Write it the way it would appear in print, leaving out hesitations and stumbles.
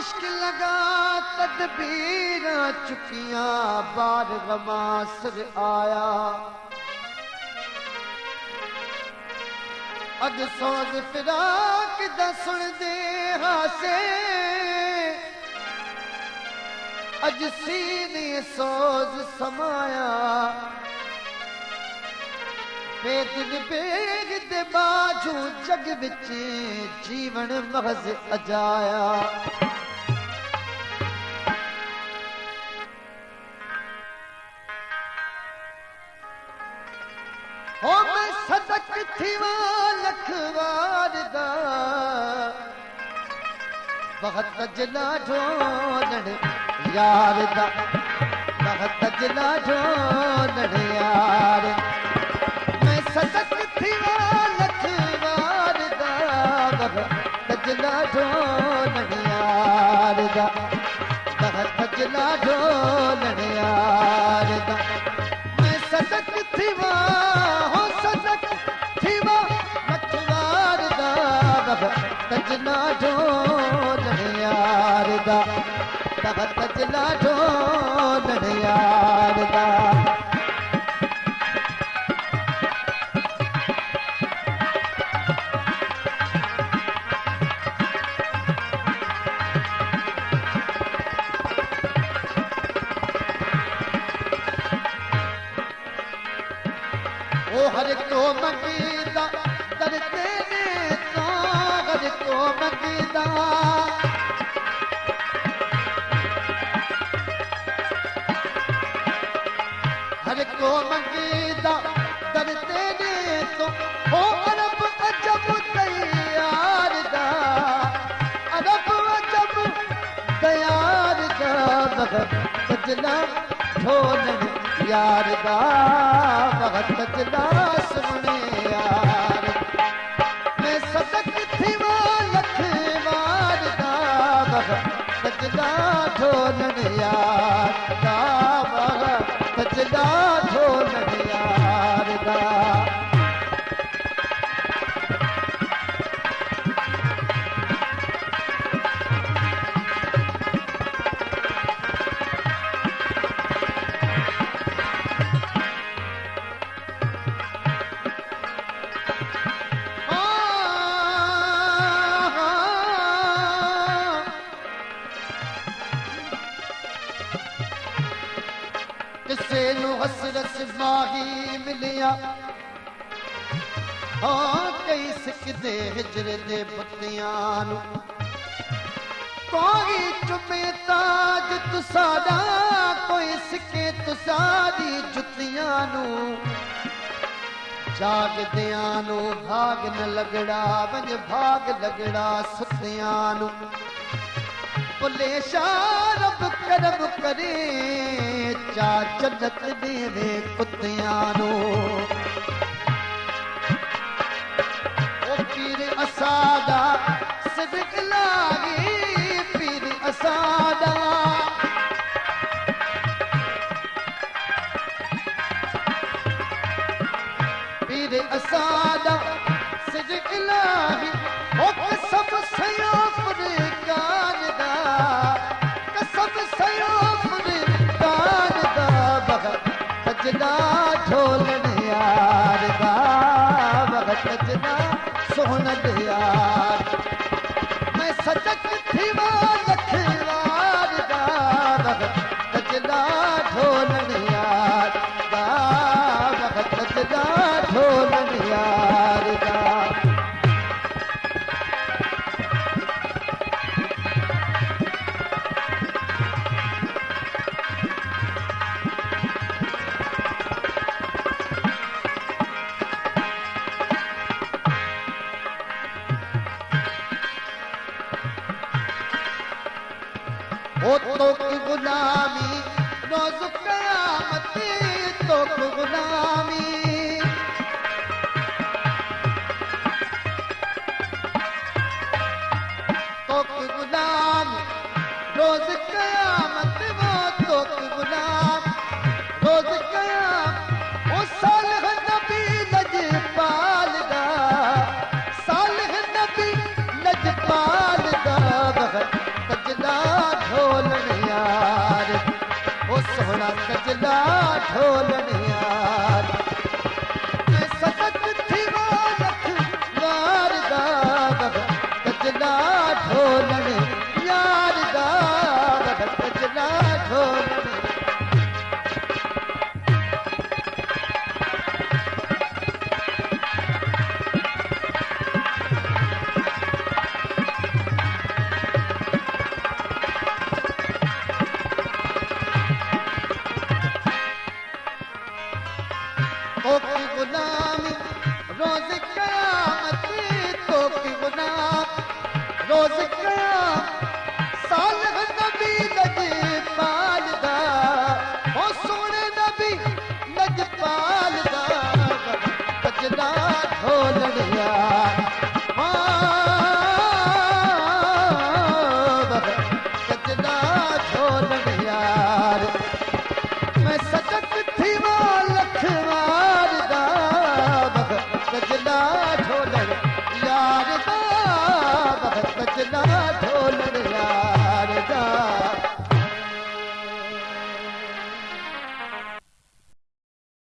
मुश्किल लगा तदबीर चुकिया बार गमासर आया अज सोज फिराक दा सुन दे हासे अज सीने सोज समाया बेदिन बेग दे बाजू जग विच जीवन महज अजाया हो मैं सदक थीवा लखवार दा बहुत जला ढोलण यार दा बहुत जला ढोलण यार मैं सदक थीवा लखवार दा बहुत जला ढोलण यार दा बहुत जला ढोलण यार दा मैं सदक थीवा तजना ढोलण यार दा तजना ढोलण यार दा ओ हर को मंगीदा करते ने तो हर को मंगीदा हर को मंगीदा करते ने तो हो अरब अजब तैयार दा अरब अजब तैयार दा बजना ढोलण यार दा बहुत तजना सुने यार मैं सदक थीवा लखवार दा बहुत तजना ढोलण यार दा बहुत तजना ढोलण यार दा किसे नु हसरत माही मिलिया हाँ कई सिकदे हिजर दे बत्तियां नु कोई चुमे ताज तुसादा कोई सिके तुसादी जुतियां नु जागदियां नु भाग न लगड़ा वंज भाग लगड़ा सुतियां नु बोले शारब करब करे चा जन्नत देवे कुत्तियां नु ओ पीर असादा सिद्क लागी पीर असादा पीर असादा सिद्क लागी ओ कसम सयो फुरकान दा कसम सयो फुरकान दा बहुत तजना ढोलण यार दा बहुत तजना सोहणन यार मैं सदक थीवा लखवार दा बहुत तजना ढोलण यार दा बहुत तजना ढोलण यार दा ओ तोक गुलामी रोज़ क़यामत तोक गुलामी तोक गुलाम रोज़ क़यामत वो तोक गुलाम रोज़ क़याम ओ सालिह नबी लजपाल दा सालिह नबी लजपाल दा बहुत तजना ढोल